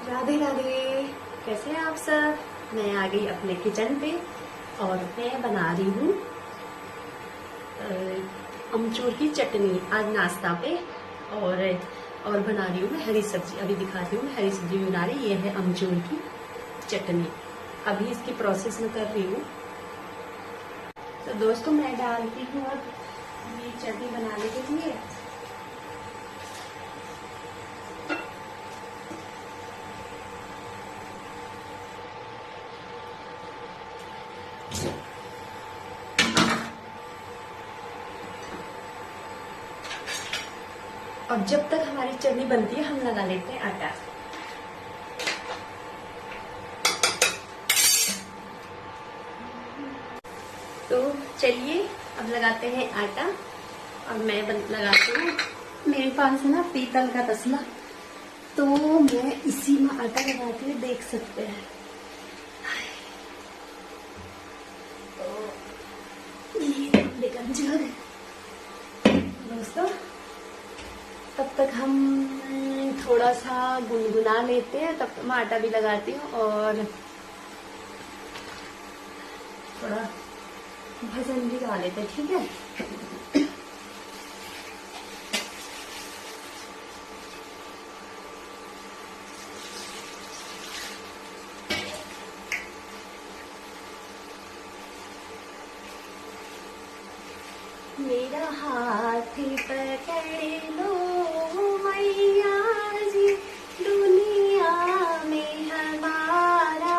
राधे राधे। कैसे हैं आप सब। मैं आ गई अपने किचन पे और मैं बना रही हूँ अमचूर की चटनी आज नाश्ता पे। और बना रही हूँ मैं हरी सब्जी। अभी दिखा रही हूँ मैं हरी सब्जी बना रही। ये है अमचूर की चटनी। अभी इसकी प्रोसेस में कर रही हूँ। तो दोस्तों मैं डालती हूँ अब ये चटनी बनाने के लिए और जब तक हमारी चटनी बनती है हम लगा लेते हैं आटा। तो चलिए अब लगाते हैं आटा और मैं लगाती हूँ। मेरे पास है ना पीतल का तसला, तो मैं इसी में आटा लगाती हूँ, देख सकते हैं। तो ये देखा जग दोस्तों, तब तक हम थोड़ा सा गुनगुना लेते हैं। तब तक मैं आटा भी लगाती हूँ और थोड़ा भजन भी गा लेते हैं, ठीक है। मेरा हाथ पकड़ लो मैया जी, दुनिया में हमारा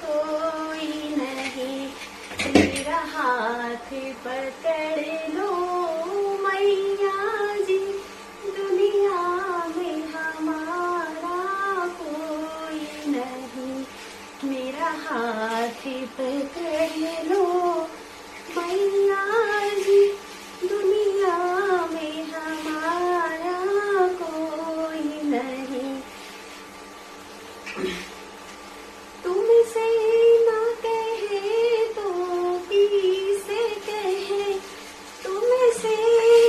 कोई नहीं। मेरा हाथ पकड़ लो मैया जी, दुनिया में हमारा कोई नहीं। मेरा हाथ पकड़ लो मैया जी, दुनिया में हमारा कोई नहीं। तुमसे ना कहे तो किसे कहे, तुमसे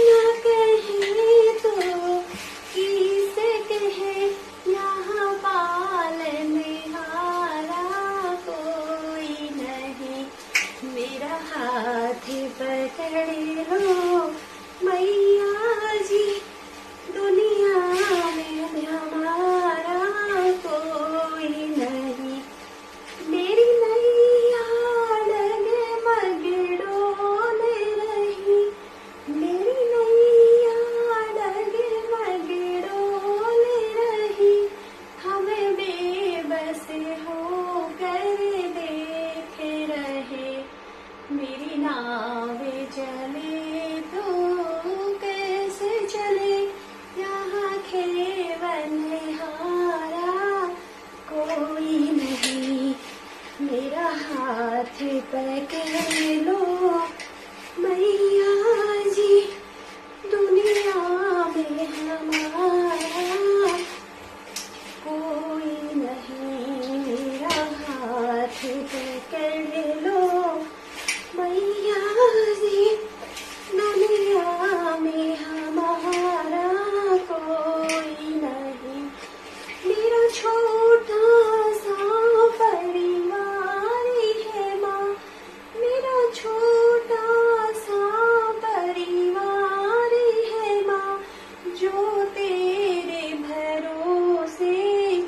ना कहे तो किसे कहे। यहाँ पालने हारा कोई नहीं। मेरा हाथ पकड़ लो मैया जी, दुनिया में हमारा कोई नहीं। मेरी नैया डगमग डोल रही, मेरी नैया डगमग डोल रही। हमें बेबस हो कर देख रहे। मेरी नाव चले तो कैसे चले, यहाँ खेवन हारा कोई नहीं। मेरा हाथ पकड़ लो मैया जी, दुनिया में हमारा कोई नहीं। मेरा हाथ पकड़ लो मैया जी, दुनिया में हमारा कोई नहीं। मेरा छोटा सा परिवार है माँ, मेरा छोटा सा परिवार है माँ, जो तेरे भरोसे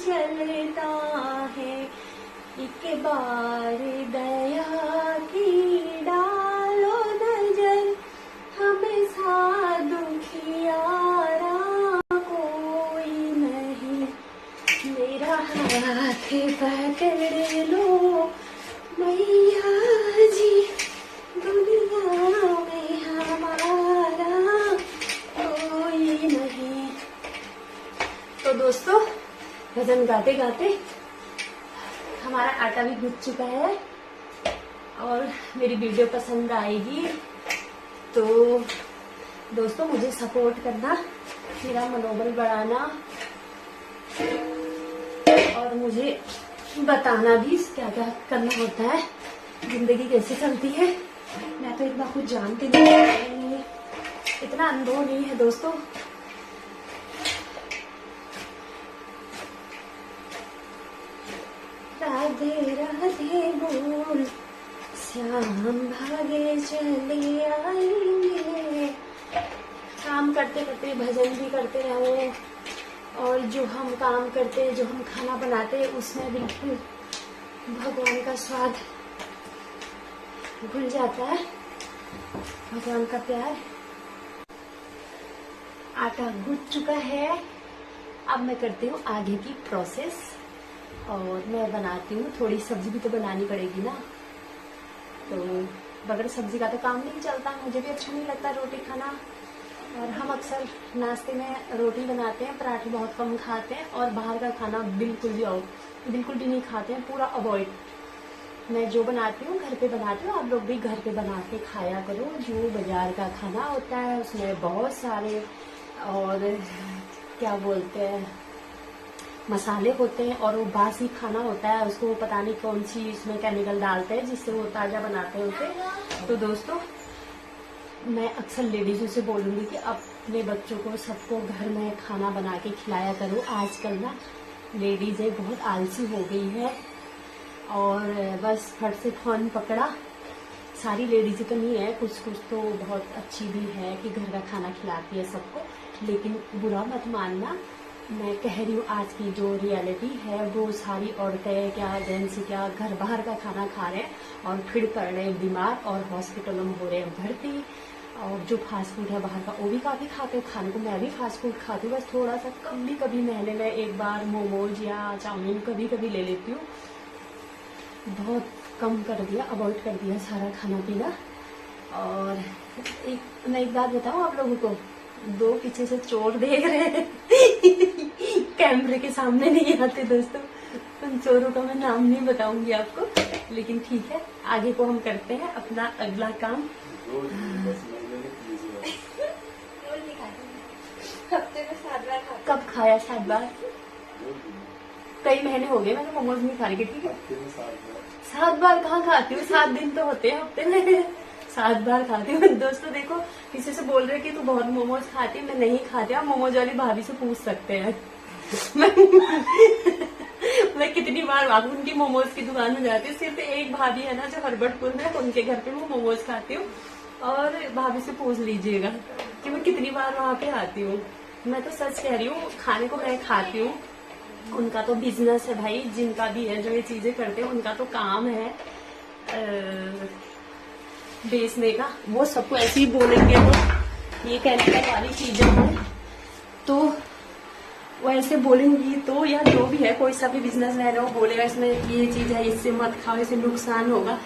चलता है। एक बार दया की डालो नजर, हमें सा दुखियारा कोई नहीं। मेरा हाथ पकड़ लो मैया जी, दुनिया में हमारा कोई नहीं। तो दोस्तों भजन गाते गाते हमारा आटा भी गूंथ चुका है और मेरी वीडियो पसंद आएगी तो दोस्तों मुझे सपोर्ट करना, मेरा मनोबल बढ़ाना और मुझे बताना भी क्या क्या करना होता है, जिंदगी कैसे चलती है। मैं तो इतना कुछ जानती नहीं, इतना अनुभव नहीं है दोस्तों। राधे राधे बोल, श्याम भागे चले आएंगे। काम करते करते भजन भी करते रहो, और जो हम काम करते हैं, जो हम खाना बनाते हैं, उसमें बिल्कुल भगवान का स्वाद घुल जाता है, भगवान का प्यार। आटा गूंथ चुका है, अब मैं करती हूँ आगे की प्रोसेस, और मैं बनाती हूँ। थोड़ी सब्जी भी तो बनानी पड़ेगी ना, तो बगैर सब्जी का तो काम नहीं चलता। मुझे भी अच्छा नहीं लगता रोटी खाना, और हम अक्सर नाश्ते में रोटी बनाते हैं, पराठे बहुत कम खाते हैं, और बाहर का खाना बिल्कुल भी नहीं खाते हैं, पूरा अवॉइड। मैं जो बनाती हूँ घर पे बनाती हूँ, आप लोग भी घर पे बना के खाया करो। जो बाजार का खाना होता है उसमें बहुत सारे और क्या बोलते हैं मसाले होते हैं, और वो बासी खाना होता है, उसको पता नहीं कौन सी इसमें केमिकल डालते हैं जिससे वो ताज़ा बनाते हैं उसे। तो दोस्तों, मैं अक्सर लेडीज़ों से बोलूँगी कि अपने बच्चों को सबको घर में खाना बना के खिलाया करो। आजकल ना लेडीज़ें बहुत आलसी हो गई है, और बस फट से फोन पकड़ा। सारी लेडीज़ें तो नहीं है, कुछ कुछ तो बहुत अच्छी भी है कि घर का खाना खिलाती है सबको, लेकिन बुरा मत मानना। मैं कह रही हूँ आज की जो रियलिटी है, वो सारी औरतें क्या जेंट्स क्या घर बाहर का खाना खा रहे हैं, और फिर पड़ रहे हैं बीमार, और हॉस्पिटलों में हो रहे हैं भर्ती। और जो फास्ट फूड है बाहर का, वो भी काफ़ी खाते हैं। खाने को मैं भी फास्ट फूड खाती हूँ, बस थोड़ा सा कभी कभी महीने में एक बार मोमोज या चाउमीन कभी कभी ले लेती हूँ। बहुत कम कर दिया, अवॉइड कर दिया सारा खाना पीना। और मैं एक बात बताऊँ आप लोगों को, दो पीछे से चोर देख रहे हैं कैमरे के सामने नहीं आते दोस्तों। उन चोरों का मैं नाम नहीं बताऊंगी आपको, लेकिन ठीक है, आगे को हम करते हैं अपना अगला काम। हफ्ते में 7 बार खाते। कब खाया 7 बार? कई महीने हो गए मैंने मोमोज नहीं खा रही। ठीक है, 7 बार कहाँ खाती हूँ, 7 दिन तो होते हैं हफ्ते में। 7 बार खाती हूँ दोस्तों। देखो, किसी से बोल रहे कि तू बहुत मोमोज खाती है, मैं नहीं खाती। आप मोमोज वाली भाभी से पूछ सकते हैं मैं कितनी बार उनकी मोमोज की दुकान में जाती हूँ। सिर्फ एक भाभी है ना जो हरबटपुर में, उनके घर पे वो मोमोज खाती हूँ, और भाभी से पूछ लीजिएगा कि मैं कितनी बार वहाँ पे आती हूँ। मैं तो सच कह रही हूँ, खाने को मैं खाती हूँ, उनका तो बिजनेस है भाई। जिनका भी है जो ये चीजें करते हैं, उनका तो काम है बेचने का। वो सबको ऐसे ही बोलेंगे तो ये केमिकल वाली चीजें हैं, तो वो ऐसे बोलेंगी तो, या जो भी है कोई सा भी बिजनेस मैन है वो बोलेगा इसमें ये चीज है, इससे मत खाओ, इससे नुकसान होगा।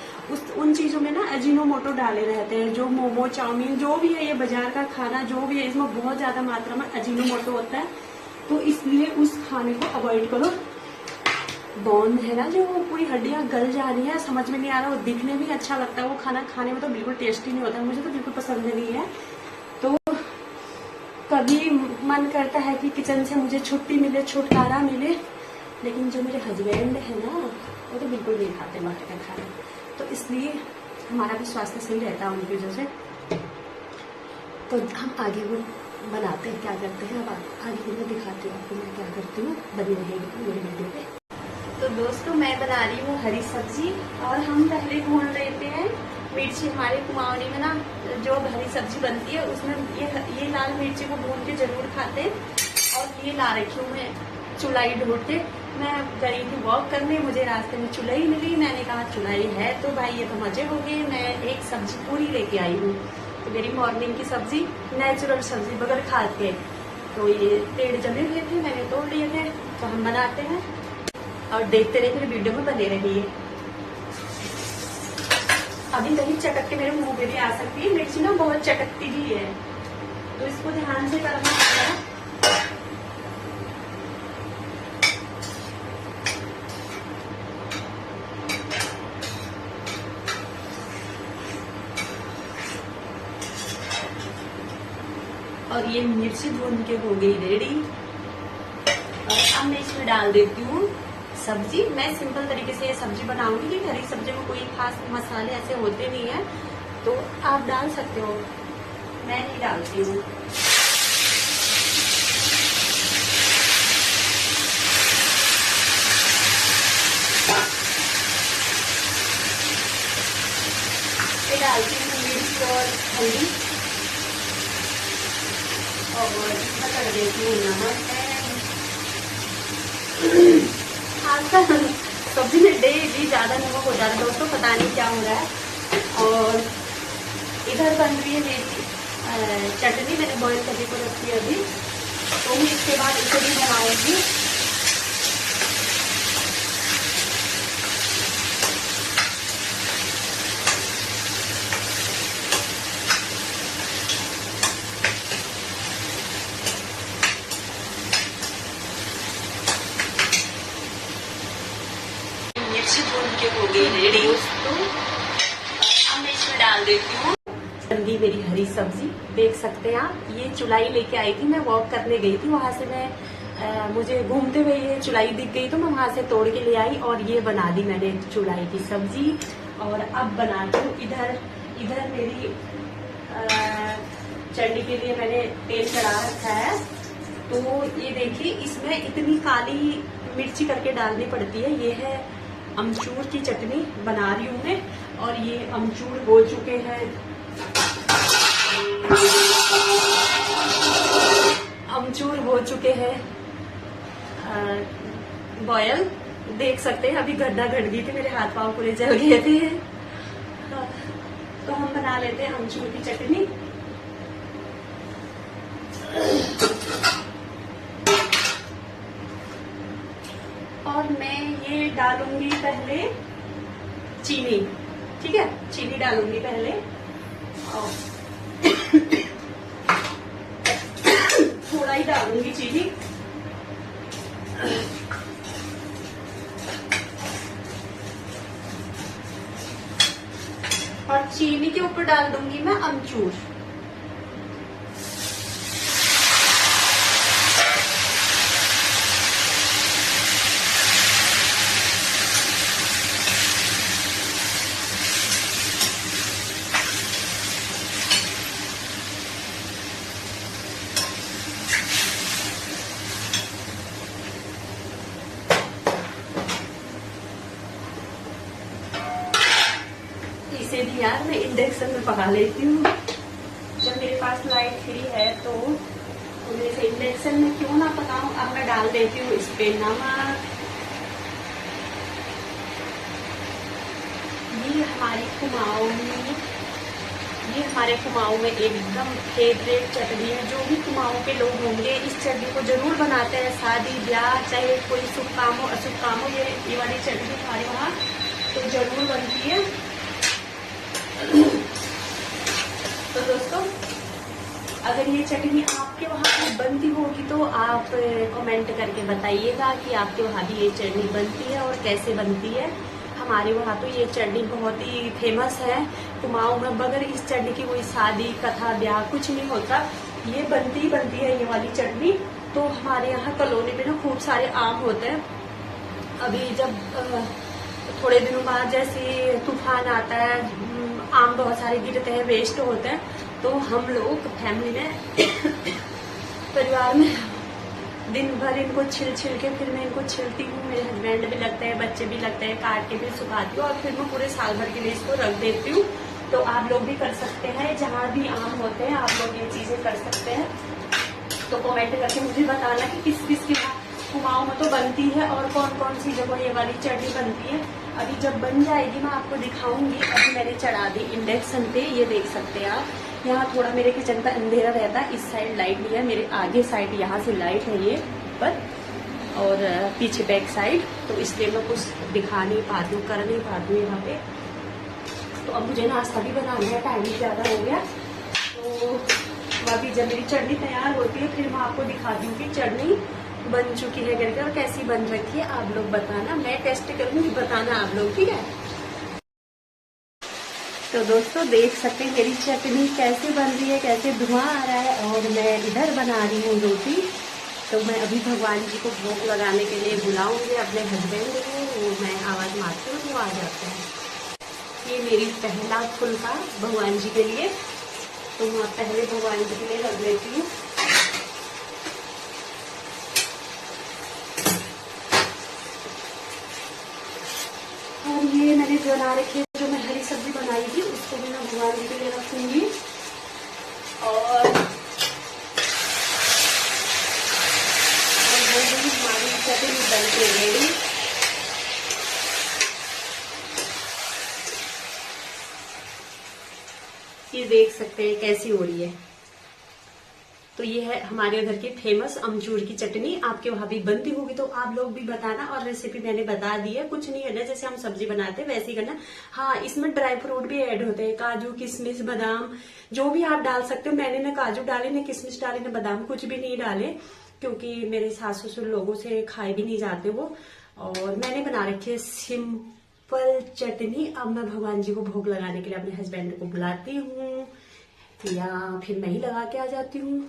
उन चीजों में ना अजीनोमोटो डाले रहते हैं। जो मोमो चाउमीन जो भी है, ये बाजार का खाना जो भी है, इसमें बहुत ज्यादा मात्रा में अजीनोमोटो होता है, तो इसलिए उस खाने को अवॉइड करो। बोन है ना, जो पूरी हड्डियां गल जा रही है, समझ में नहीं आ रहा, वो दिखने में अच्छा लगता है, वो खाना खाने में तो बिल्कुल टेस्टी नहीं होता। मुझे तो बिल्कुल पसंद नहीं है। तो कभी मन करता है कि किचन से मुझे छुट्टी मिले, छुटकारा मिले, लेकिन जो मेरे हस्बैंड है ना, वो तो बिल्कुल नहीं खाते बाहर का खाना, तो इसलिए हमारा भी स्वास्थ्य सही रहता है उनकी वजह से। तो हम आगे वो बनाते हैं, क्या करते हैं, अब आगे मैं दिखाती हूँ आपको मैं क्या करती हूँ। बनी रहेगी मेरे वीडियो पे। तो दोस्तों, मैं बना रही हूँ हरी सब्जी, और हम पहले भून लेते हैं मिर्ची। हमारे कुमाऊनी में ना जो हरी सब्जी बनती है उसमें ये लाल मिर्ची को भून के जरूर खाते हैं। और ये ला रखी हूँ मैं चुलाई ढूंढ के। मैं गई थी वॉक करने, मुझे रास्ते में चुलाई मिली, मैंने कहा चुलाई है तो भाई ये तो मजे हो गए। मैं एक सब्जी पूरी लेके आई हूँ, तो मेरी मॉर्निंग की सब्जी नेचुरल सब्जी बगैर खाद के। तो ये पेड़ जमे हुए थे, मैंने तोड़ लिए थे, तो हम बनाते हैं और देखते रहिए, मेरे वीडियो में बने रहिए। अभी कहीं चटक के मेरे मुंह पे भी आ सकती है, मिर्ची ना बहुत चटकती भी है, तो इसको ध्यान से करना होगा। और ये मिर्ची भून के हो गई रेडी, और अब मैं इसमें डाल देती हूँ सब्जी। मैं सिंपल तरीके से ये सब्जी बनाऊंगी, क्योंकि हरी सब्जी में कोई खास मसाले ऐसे होते नहीं है, तो आप डाल सकते हो, मैं नहीं डालती हूँ। देती हूँ नमक है। आजकल सब्जी में डेली ज़्यादा नमक हो जा रहा है दोस्तों, पता नहीं क्या हो रहा है। और इधर बन रही है मेरी चटनी, मैंने बॉईल करने को रखी है अभी, तो मैं इसके बाद इसे भी बनाऊंगी। मिर्ची भून के हो गई रेडी, उसको अब मैं इसमें डाल देती हूँ जल्दी मेरी हरी सब्जी। देख सकते हैं आप, ये चुलाई लेके आई थी, मैं वॉक करने गई थी, वहां से मैं मुझे घूमते हुए ये चुलाई दिख गई तो मैं वहां से तोड़ के ले आई और ये बना दी मैंने चुलाई की सब्जी। और अब बनाती हूँ इधर मेरी चटनी के लिए मैंने तेल चढ़ा रखा है। तो ये देखिए, इसमें इतनी काली मिर्ची करके डालनी पड़ती है। ये है अमचूर की चटनी बना रही हूँ मैं, और ये अमचूर हो चुके हैं, अमचूर हो चुके हैं बॉयल। देख सकते हैं, अभी गड्ढा घट गई थी, मेरे हाथ पांव पूरे जल गए थे। तो हम बना लेते हैं अमचूर की चटनी। और मैं ये डालूंगी पहले चीनी, ठीक है, चीनी डालूंगी पहले। और थोड़ा ही डालूंगी चीनी। और चीनी के ऊपर डाल दूंगी मैं अमचूर। इसे भी यार मैं इंडक्शन में पका लेती हूँ, जब मेरे पास लाइट फ्री है तो मेरे इंडक्शन में क्यों ना पकाऊं। अब मैं डाल देती हूँ इस पे नमक। ये हमारे कुमाऊं में एकदम फेवरेट चटनी है। जो भी कुमाऊं के लोग होंगे इस चटनी को जरूर बनाते हैं, शादी ब्याह चाहे कोई शुभ काम हो अशुभ काम हो, ये वाली चटनी हमारे वहाँ तो जरूर बनती है। तो दोस्तों, अगर ये चटनी आपके वहाँ पे बनती होगी तो आप कमेंट करके बताइएगा कि आपके वहाँ भी ये चटनी बनती है और कैसे बनती है। हमारे वहाँ तो ये चटनी बहुत ही फेमस है कुमाऊं में। बगैर इस चटनी की कोई शादी कथा ब्याह कुछ नहीं होता, ये बनती ही बनती है ये वाली चटनी। तो हमारे यहाँ कॉलोनी में ना खूब सारे आम होते हैं। अभी जब थोड़े दिनों बाद जैसे तूफान आता है, आम बहुत सारे गिरते हैं, वेस्ट होते हैं, तो हम लोग फैमिली में परिवार में दिन भर इनको छिल के फिर मैं इनको छिलती हूँ। मेरे हस्बैंड भी लगते हैं, बच्चे भी लगते हैं, काट के फिर सुखाती हूँ और फिर मैं पूरे साल भर के लिए इसको रख देती हूँ। तो आप लोग भी कर सकते हैं, जहाँ भी आम होते हैं आप लोग ये चीजें कर सकते हैं। तो कमेंट करके मुझे बताना कि किस किस की कुमाऊं में तो बनती है और कौन कौन सी जगह ये वाली चटनी बनती है। अभी जब बन जाएगी मैं आपको दिखाऊंगी। अभी मैंने चढ़ा दी इंडक्शन पे, ये देख सकते हैं आप। यहाँ थोड़ा मेरे किचन का अंधेरा रहता है, इस साइड लाइट नहीं है, मेरे आगे साइड यहाँ से लाइट है ये पर, और पीछे बैक साइड, तो इसलिए मैं कुछ दिखा नहीं पाती हूँ, कर नहीं पाती हूँ यहाँ पे। तो अब मुझे नाश्ता भी बनाना है, टाइम भी ज़्यादा हो गया। तो अभी जब मेरी चटनी तैयार होती है फिर मैं आपको दिखाती हूँ कि चटनी बन चुकी है करके और कैसी बन रखी है। आप लोग बताना, मैं टेस्ट करूंगी, बताना आप लोग, ठीक है। तो दोस्तों देख सकते हैं मेरी चटनी कैसे बन रही है, कैसे धुआं आ रहा है। और मैं इधर बना रही हूँ रोटी। तो मैं अभी भगवान जी को भोग लगाने के लिए बुलाऊंगी अपने हस्बैंड को, वो मैं आवाज मारती हूँ तो आ जाते हैं। ये मेरी पहला फुल्का भगवान जी के लिए, तो मैं पहले भगवान जी के लिए रख लेती हूँ। और ये मैंने जो बना रखी है, जो मैं हरी सब्जी बनाई थी उसको भी मैं भगवान जी के लिए रखूंगी। और बन के रेडी। ये देख सकते हैं कैसी हो रही है। तो ये है हमारे उधर की फेमस अमचूर की चटनी। आपके वहां भी बनती होगी तो आप लोग भी बताना। और रेसिपी मैंने बता दी है, कुछ नहीं करना, जैसे हम सब्जी बनाते हैं वैसे ही करना। हाँ, इसमें ड्राई फ्रूट भी ऐड होते हैं, काजू किशमिश बादाम जो भी आप डाल सकते हो। मैंने ना काजू डाले, ना किशमिश डाले, ना बादाम, कुछ भी नहीं डाले, क्योंकि मेरे सास ससुर लोगों से खाए भी नहीं जाते वो। और मैंने बना रखी है सिंपल चटनी। अब मैं भगवान जी को भोग लगाने के लिए अपने हस्बैंड को बुलाती हूँ, या फिर मैं ही लगा के आ जाती हूँ।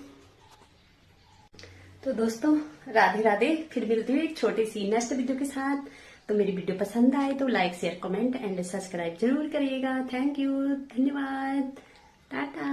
तो दोस्तों, राधे राधे। फिर मिलती हूँ एक छोटी सी नेक्स्ट वीडियो के साथ। तो मेरी वीडियो पसंद आए तो like share comment and subscribe जरूर करिएगा। थैंक यू, धन्यवाद, टाटा।